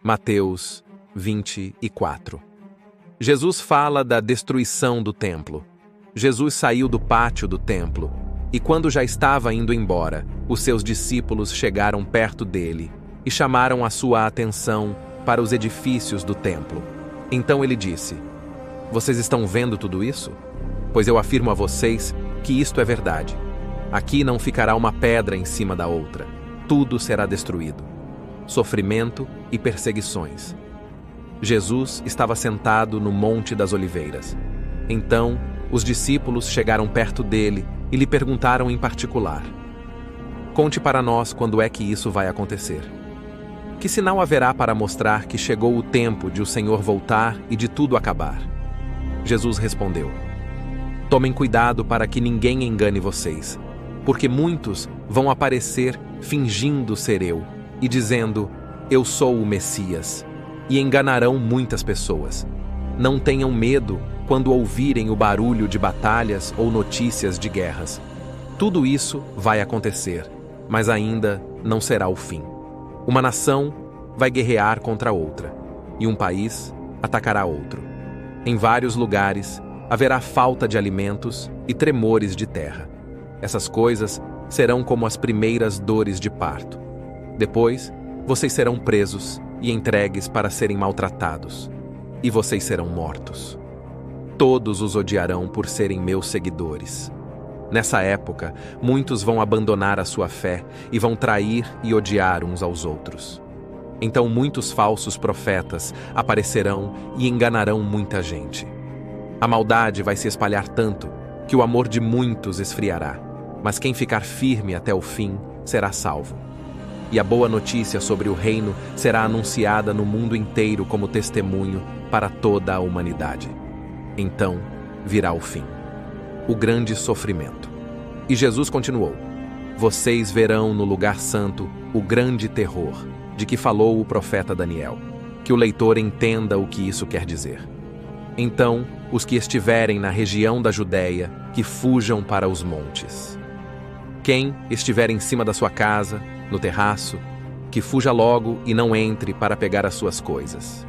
Mateus 24. Jesus fala da destruição do templo. Jesus saiu do pátio do templo, e quando já estava indo embora, os seus discípulos chegaram perto dele e chamaram a sua atenção para os edifícios do templo. Então ele disse: "Vocês estão vendo tudo isso? Pois eu afirmo a vocês que isto é verdade. Aqui não ficará uma pedra em cima da outra. Tudo será destruído. Sofrimento e perseguições." Jesus estava sentado no Monte das Oliveiras. Então, os discípulos chegaram perto dele e lhe perguntaram em particular: "Conte para nós quando é que isso vai acontecer. Que sinal haverá para mostrar que chegou o tempo de o Senhor voltar e de tudo acabar?" Jesus respondeu: "Tomem cuidado para que ninguém engane vocês, porque muitos vão aparecer fingindo ser eu e dizendo: 'Eu sou o Messias', e enganarão muitas pessoas. Não tenham medo quando ouvirem o barulho de batalhas ou notícias de guerras. Tudo isso vai acontecer, mas ainda não será o fim. Uma nação vai guerrear contra outra, e um país atacará outro. Em vários lugares haverá falta de alimentos e tremores de terra. Essas coisas serão como as primeiras dores de parto. Depois, vocês serão presos e entregues para serem maltratados, e vocês serão mortos. Todos os odiarão por serem meus seguidores. Nessa época, muitos vão abandonar a sua fé e vão trair e odiar uns aos outros. Então muitos falsos profetas aparecerão e enganarão muita gente. A maldade vai se espalhar tanto que o amor de muitos esfriará, mas quem ficar firme até o fim será salvo. E a boa notícia sobre o reino será anunciada no mundo inteiro como testemunho para toda a humanidade. Então virá o fim, o grande sofrimento." E Jesus continuou: "Vocês verão no lugar santo o grande terror de que falou o profeta Daniel. Que o leitor entenda o que isso quer dizer. Então, os que estiverem na região da Judéia, que fujam para os montes. Quem estiver em cima da sua casa, no terraço, que fuja logo e não entre para pegar as suas coisas.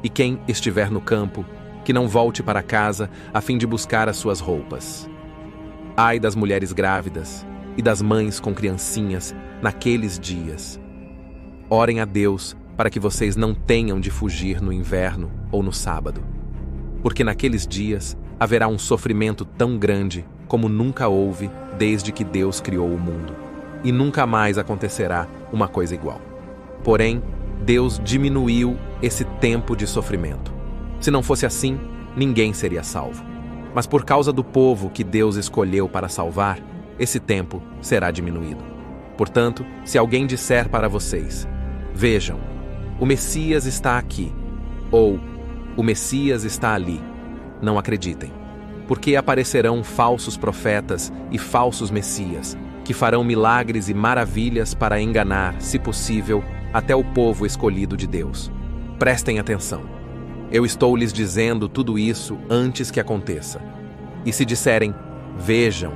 E quem estiver no campo, que não volte para casa a fim de buscar as suas roupas. Ai das mulheres grávidas e das mães com criancinhas naqueles dias. Orem a Deus para que vocês não tenham de fugir no inverno ou no sábado. Porque naqueles dias haverá um sofrimento tão grande como nunca houve desde que Deus criou o mundo. E nunca mais acontecerá uma coisa igual. Porém, Deus diminuiu esse tempo de sofrimento. Se não fosse assim, ninguém seria salvo. Mas por causa do povo que Deus escolheu para salvar, esse tempo será diminuído. Portanto, se alguém disser para vocês: 'Vejam, o Messias está aqui', ou 'O Messias está ali', não acreditem. Porque aparecerão falsos profetas e falsos messias, que farão milagres e maravilhas para enganar, se possível, até o povo escolhido de Deus. Prestem atenção. Eu estou lhes dizendo tudo isso antes que aconteça. E se disserem: 'Vejam,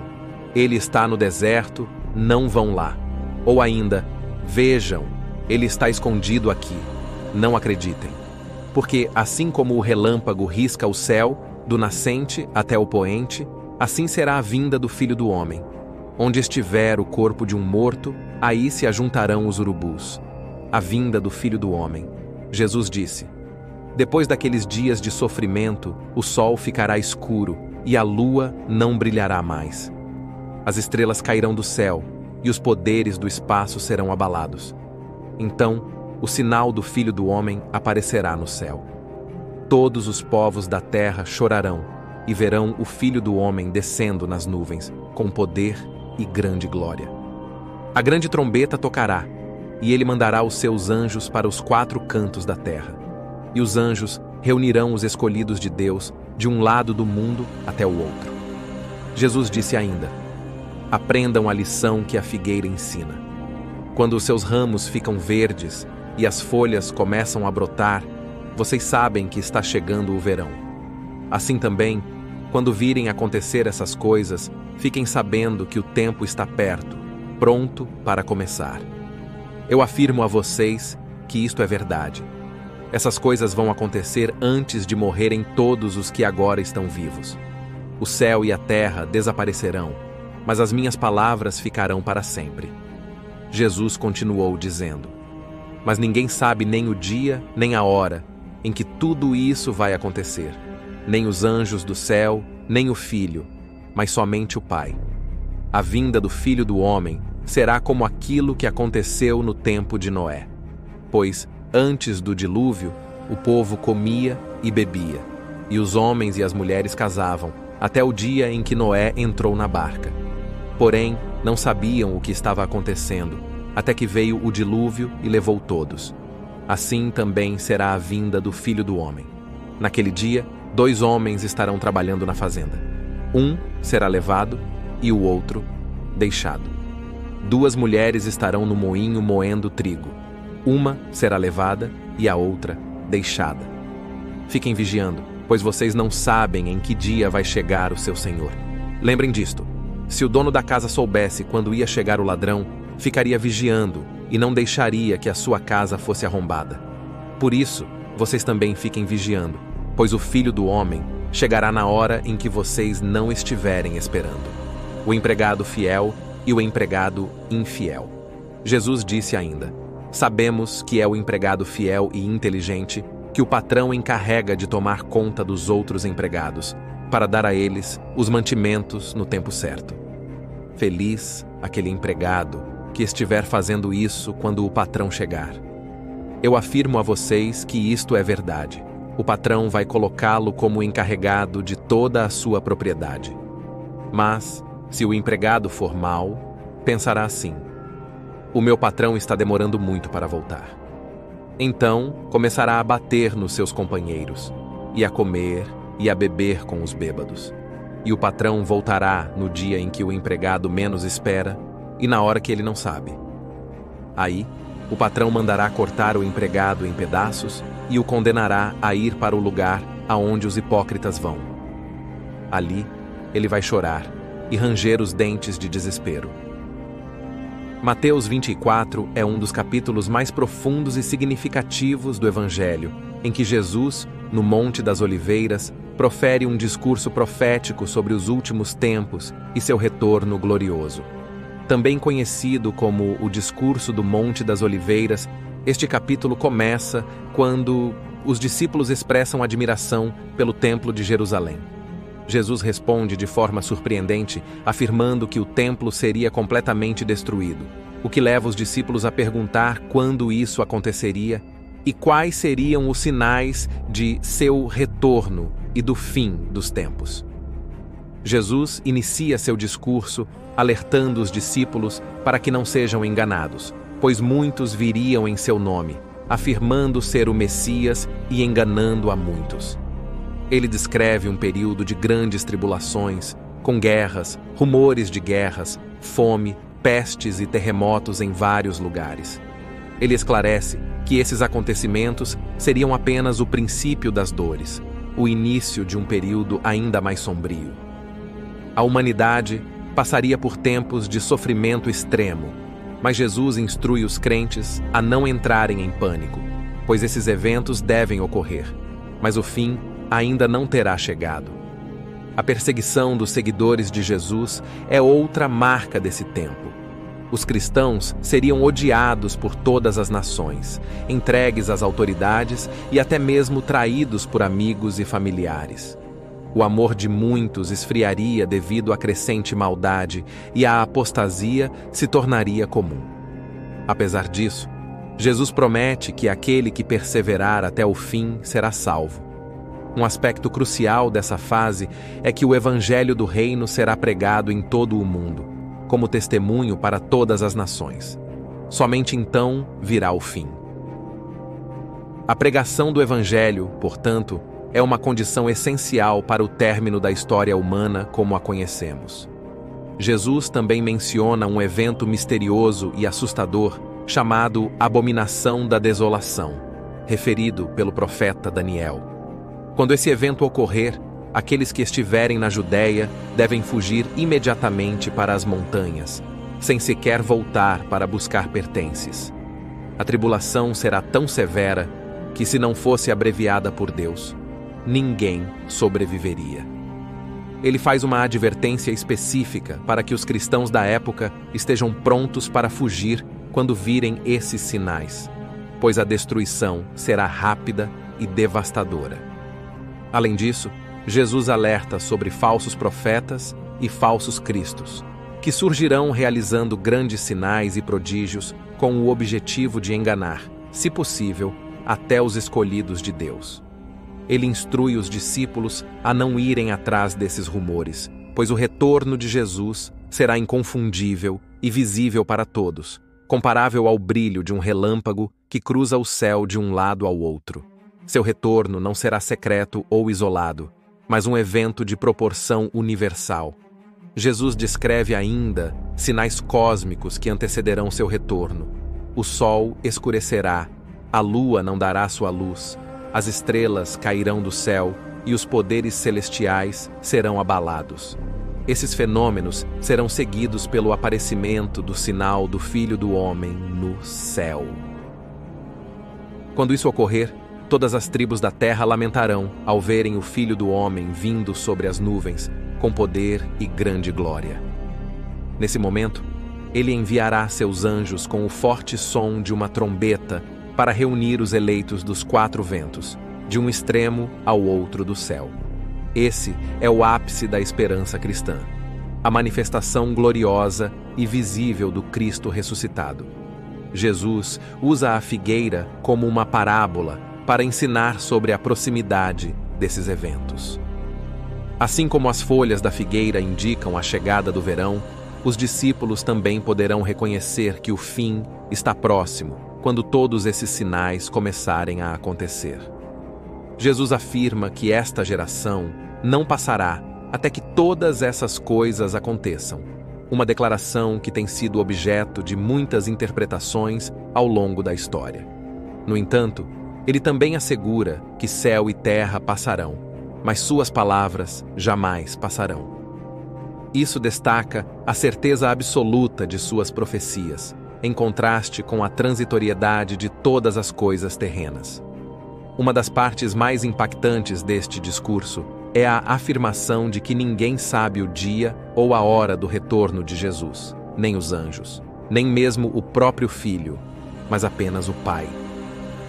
ele está no deserto', não vão lá. Ou ainda: 'Vejam, ele está escondido aqui', não acreditem. Porque assim como o relâmpago risca o céu, do nascente até o poente, assim será a vinda do Filho do Homem. Onde estiver o corpo de um morto, aí se ajuntarão os urubus. A vinda do Filho do Homem." Jesus disse: "Depois daqueles dias de sofrimento, o sol ficará escuro e a lua não brilhará mais. As estrelas cairão do céu e os poderes do espaço serão abalados. Então, o sinal do Filho do Homem aparecerá no céu. Todos os povos da terra chorarão e verão o Filho do Homem descendo nas nuvens, com poder e grande glória. A grande trombeta tocará, e ele mandará os seus anjos para os 4 cantos da terra. E os anjos reunirão os escolhidos de Deus de um lado do mundo até o outro." Jesus disse ainda: "Aprendam a lição que a figueira ensina. Quando os seus ramos ficam verdes e as folhas começam a brotar, vocês sabem que está chegando o verão. Assim também, quando virem acontecer essas coisas, fiquem sabendo que o tempo está perto, pronto para começar. Eu afirmo a vocês que isto é verdade. Essas coisas vão acontecer antes de morrerem todos os que agora estão vivos. O céu e a terra desaparecerão, mas as minhas palavras ficarão para sempre. Jesus continuou dizendo: Mas ninguém sabe nem o dia, nem a hora em que tudo isso vai acontecer, nem os anjos do céu, nem o Filho, mas somente o Pai. A vinda do Filho do Homem será como aquilo que aconteceu no tempo de Noé. Pois, antes do dilúvio, o povo comia e bebia, e os homens e as mulheres casavam, até o dia em que Noé entrou na barca. Porém, não sabiam o que estava acontecendo, até que veio o dilúvio e levou todos. Assim também será a vinda do Filho do Homem. Naquele dia, 2 homens estarão trabalhando na fazenda. Um será levado e o outro deixado. 2 mulheres estarão no moinho moendo trigo. Uma será levada e a outra deixada. Fiquem vigiando, pois vocês não sabem em que dia vai chegar o seu Senhor. Lembrem disto: se o dono da casa soubesse quando ia chegar o ladrão, ficaria vigiando e não deixaria que a sua casa fosse arrombada. Por isso, vocês também fiquem vigiando, pois o Filho do Homem chegará na hora em que vocês não estiverem esperando. O empregado fiel e o empregado infiel. Jesus disse ainda: Sabemos que é o empregado fiel e inteligente que o patrão encarrega de tomar conta dos outros empregados, para dar a eles os mantimentos no tempo certo. Feliz aquele empregado que estiver fazendo isso quando o patrão chegar. Eu afirmo a vocês que isto é verdade. O patrão vai colocá-lo como encarregado de toda a sua propriedade. Mas, se o empregado for mau, pensará assim: o meu patrão está demorando muito para voltar. Então, começará a bater nos seus companheiros, e a comer e a beber com os bêbados. E o patrão voltará no dia em que o empregado menos espera e na hora que ele não sabe. Aí, o patrão mandará cortar o empregado em pedaços e o condenará a ir para o lugar aonde os hipócritas vão. Ali, ele vai chorar e ranger os dentes de desespero. Mateus 24 é um dos capítulos mais profundos e significativos do Evangelho, em que Jesus, no Monte das Oliveiras, profere um discurso profético sobre os últimos tempos e seu retorno glorioso. Também conhecido como o Discurso do Monte das Oliveiras, este capítulo começa quando os discípulos expressam admiração pelo Templo de Jerusalém. Jesus responde de forma surpreendente, afirmando que o templo seria completamente destruído, o que leva os discípulos a perguntar quando isso aconteceria e quais seriam os sinais de seu retorno e do fim dos tempos. Jesus inicia seu discurso alertando os discípulos para que não sejam enganados, pois muitos viriam em seu nome, afirmando ser o Messias e enganando a muitos. Ele descreve um período de grandes tribulações, com guerras, rumores de guerras, fome, pestes e terremotos em vários lugares. Ele esclarece que esses acontecimentos seriam apenas o princípio das dores, o início de um período ainda mais sombrio. A humanidade passaria por tempos de sofrimento extremo, mas Jesus instrui os crentes a não entrarem em pânico, pois esses eventos devem ocorrer, mas o fim ainda não terá chegado. A perseguição dos seguidores de Jesus é outra marca desse tempo. Os cristãos seriam odiados por todas as nações, entregues às autoridades e até mesmo traídos por amigos e familiares. O amor de muitos esfriaria devido à crescente maldade e a apostasia se tornaria comum. Apesar disso, Jesus promete que aquele que perseverar até o fim será salvo. Um aspecto crucial dessa fase é que o Evangelho do Reino será pregado em todo o mundo, como testemunho para todas as nações. Somente então virá o fim. A pregação do Evangelho, portanto, é uma condição essencial para o término da história humana como a conhecemos. Jesus também menciona um evento misterioso e assustador chamado Abominação da Desolação, referido pelo profeta Daniel. Quando esse evento ocorrer, aqueles que estiverem na Judéia devem fugir imediatamente para as montanhas, sem sequer voltar para buscar pertences. A tribulação será tão severa que, se não fosse abreviada por Deus, ninguém sobreviveria. Ele faz uma advertência específica para que os cristãos da época estejam prontos para fugir quando virem esses sinais, pois a destruição será rápida e devastadora. Além disso, Jesus alerta sobre falsos profetas e falsos cristos, que surgirão realizando grandes sinais e prodígios com o objetivo de enganar, se possível, até os escolhidos de Deus. Ele instrui os discípulos a não irem atrás desses rumores, pois o retorno de Jesus será inconfundível e visível para todos, comparável ao brilho de um relâmpago que cruza o céu de um lado ao outro. Seu retorno não será secreto ou isolado, mas um evento de proporção universal. Jesus descreve ainda sinais cósmicos que antecederão seu retorno. O sol escurecerá, a lua não dará sua luz, as estrelas cairão do céu e os poderes celestiais serão abalados. Esses fenômenos serão seguidos pelo aparecimento do sinal do Filho do Homem no céu. Quando isso ocorrer, todas as tribos da terra lamentarão ao verem o Filho do Homem vindo sobre as nuvens, com poder e grande glória. Nesse momento, ele enviará seus anjos com o forte som de uma trombeta para reunir os eleitos dos 4 ventos, de um extremo ao outro do céu. Esse é o ápice da esperança cristã, a manifestação gloriosa e visível do Cristo ressuscitado. Jesus usa a figueira como uma parábola para ensinar sobre a proximidade desses eventos. Assim como as folhas da figueira indicam a chegada do verão, os discípulos também poderão reconhecer que o fim está próximo quando todos esses sinais começarem a acontecer. Jesus afirma que esta geração não passará até que todas essas coisas aconteçam, uma declaração que tem sido objeto de muitas interpretações ao longo da história. No entanto, ele também assegura que céu e terra passarão, mas suas palavras jamais passarão. Isso destaca a certeza absoluta de suas profecias, em contraste com a transitoriedade de todas as coisas terrenas. Uma das partes mais impactantes deste discurso é a afirmação de que ninguém sabe o dia ou a hora do retorno de Jesus, nem os anjos, nem mesmo o próprio Filho, mas apenas o Pai.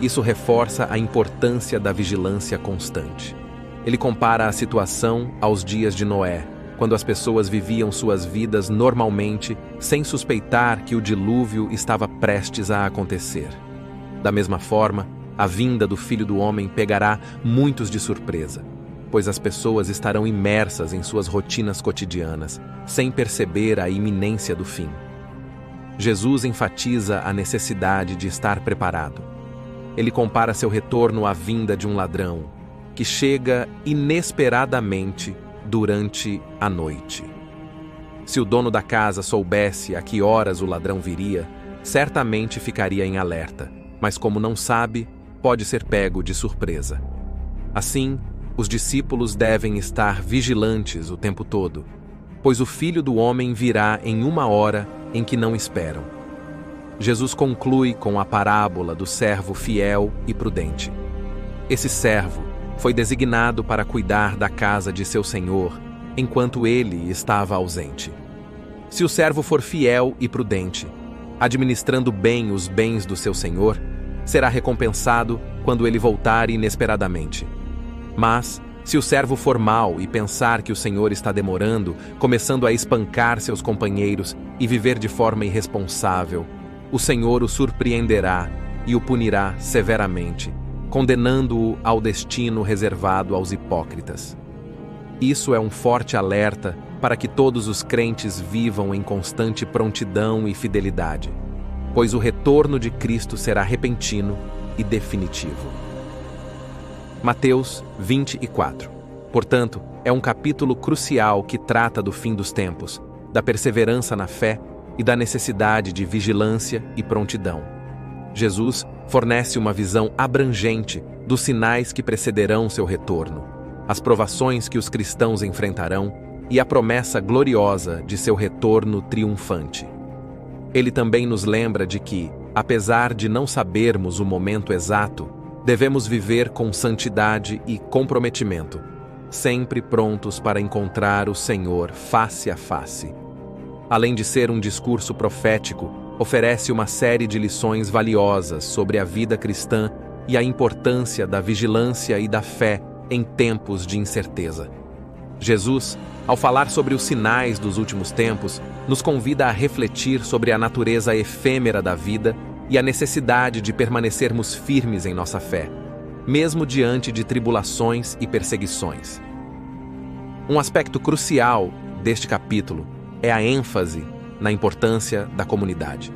Isso reforça a importância da vigilância constante. Ele compara a situação aos dias de Noé, quando as pessoas viviam suas vidas normalmente, sem suspeitar que o dilúvio estava prestes a acontecer. Da mesma forma, a vinda do Filho do Homem pegará muitos de surpresa, pois as pessoas estarão imersas em suas rotinas cotidianas, sem perceber a iminência do fim. Jesus enfatiza a necessidade de estar preparado. Ele compara seu retorno à vinda de um ladrão, que chega inesperadamente durante a noite. Se o dono da casa soubesse a que horas o ladrão viria, certamente ficaria em alerta, mas como não sabe, pode ser pego de surpresa. Assim, os discípulos devem estar vigilantes o tempo todo, pois o Filho do Homem virá em uma hora em que não esperam. Jesus conclui com a parábola do servo fiel e prudente. Esse servo foi designado para cuidar da casa de seu senhor, enquanto ele estava ausente. Se o servo for fiel e prudente, administrando bem os bens do seu senhor, será recompensado quando ele voltar inesperadamente. Mas, se o servo for mau e pensar que o senhor está demorando, começando a espancar seus companheiros e viver de forma irresponsável, o senhor o surpreenderá e o punirá severamente, condenando-o ao destino reservado aos hipócritas. Isso é um forte alerta para que todos os crentes vivam em constante prontidão e fidelidade, pois o retorno de Cristo será repentino e definitivo. Mateus 24. Portanto, é um capítulo crucial que trata do fim dos tempos, da perseverança na fé e da necessidade de vigilância e prontidão. Jesus fornece uma visão abrangente dos sinais que precederão seu retorno, as provações que os cristãos enfrentarão e a promessa gloriosa de seu retorno triunfante. Ele também nos lembra de que, apesar de não sabermos o momento exato, Devemos viver com santidade e comprometimento, sempre prontos para encontrar o Senhor face a face. Além de ser um discurso profético, oferece uma série de lições valiosas sobre a vida cristã e a importância da vigilância e da fé em tempos de incerteza. Jesus, ao falar sobre os sinais dos últimos tempos, nos convida a refletir sobre a natureza efêmera da vida e a necessidade de permanecermos firmes em nossa fé, mesmo diante de tribulações e perseguições. Um aspecto crucial deste capítulo é a ênfase na importância da comunidade.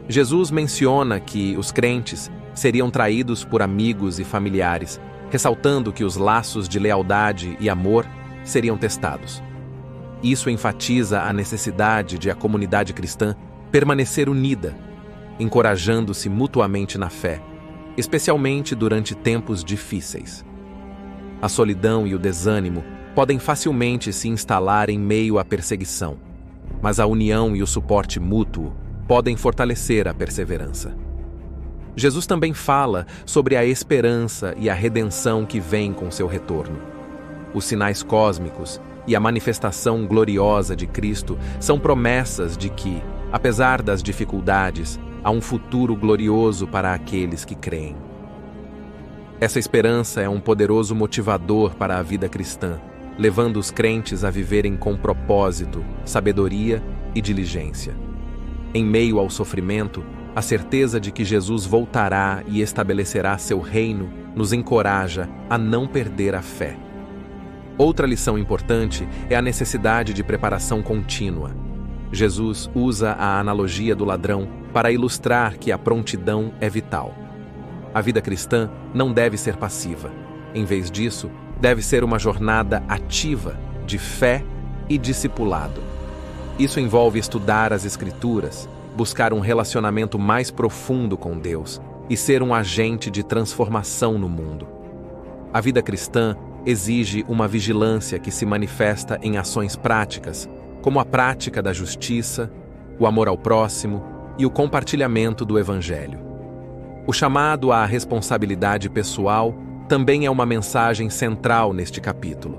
Jesus menciona que os crentes seriam traídos por amigos e familiares, ressaltando que os laços de lealdade e amor seriam testados. Isso enfatiza a necessidade de a comunidade cristã permanecer unida, encorajando-se mutuamente na fé, especialmente durante tempos difíceis. A solidão e o desânimo podem facilmente se instalar em meio à perseguição, mas a união e o suporte mútuo podem fortalecer a perseverança. Jesus também fala sobre a esperança e a redenção que vem com seu retorno. Os sinais cósmicos e a manifestação gloriosa de Cristo são promessas de que, apesar das dificuldades, há um futuro glorioso para aqueles que creem. Essa esperança é um poderoso motivador para a vida cristã, levando os crentes a viverem com propósito, sabedoria e diligência. Em meio ao sofrimento, a certeza de que Jesus voltará e estabelecerá seu reino nos encoraja a não perder a fé. Outra lição importante é a necessidade de preparação contínua. Jesus usa a analogia do ladrão para ilustrar que a prontidão é vital. A vida cristã não deve ser passiva. Em vez disso, deve ser uma jornada ativa de fé e discipulado. Isso envolve estudar as Escrituras, buscar um relacionamento mais profundo com Deus e ser um agente de transformação no mundo. A vida cristã exige uma vigilância que se manifesta em ações práticas, como a prática da justiça, o amor ao próximo e o compartilhamento do Evangelho. O chamado à responsabilidade pessoal também é uma mensagem central neste capítulo.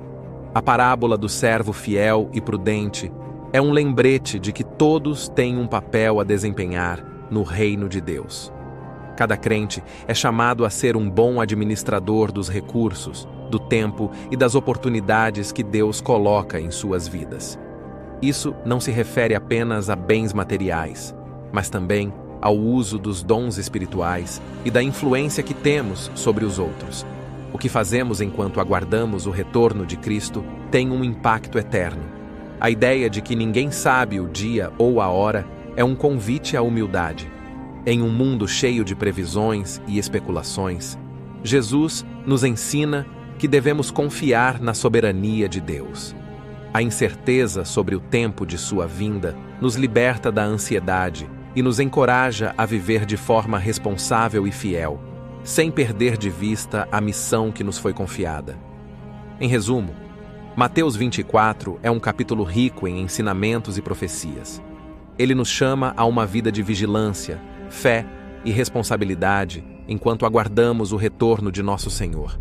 A parábola do servo fiel e prudente é um lembrete de que todos têm um papel a desempenhar no reino de Deus. Cada crente é chamado a ser um bom administrador dos recursos, do tempo e das oportunidades que Deus coloca em suas vidas. Isso não se refere apenas a bens materiais, mas também ao uso dos dons espirituais e da influência que temos sobre os outros. O que fazemos enquanto aguardamos o retorno de Cristo tem um impacto eterno. A ideia de que ninguém sabe o dia ou a hora é um convite à humildade. Em um mundo cheio de previsões e especulações, Jesus nos ensina que devemos confiar na soberania de Deus. A incerteza sobre o tempo de sua vinda nos liberta da ansiedade e nos encoraja a viver de forma responsável e fiel, sem perder de vista a missão que nos foi confiada. Em resumo, Mateus 24 é um capítulo rico em ensinamentos e profecias. Ele nos chama a uma vida de vigilância, fé e responsabilidade enquanto aguardamos o retorno de nosso Senhor.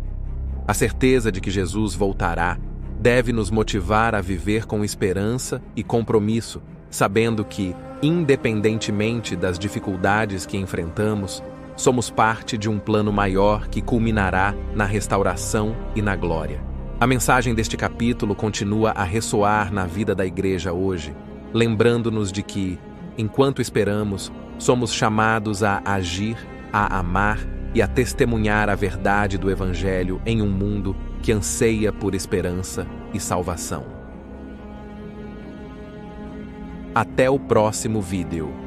A certeza de que Jesus voltará deve nos motivar a viver com esperança e compromisso, sabendo que, independentemente das dificuldades que enfrentamos, somos parte de um plano maior que culminará na restauração e na glória. A mensagem deste capítulo continua a ressoar na vida da igreja hoje, lembrando-nos de que, enquanto esperamos, somos chamados a agir, a amar e a testemunhar a verdade do Evangelho em um mundo que anseia por esperança e salvação. Até o próximo vídeo.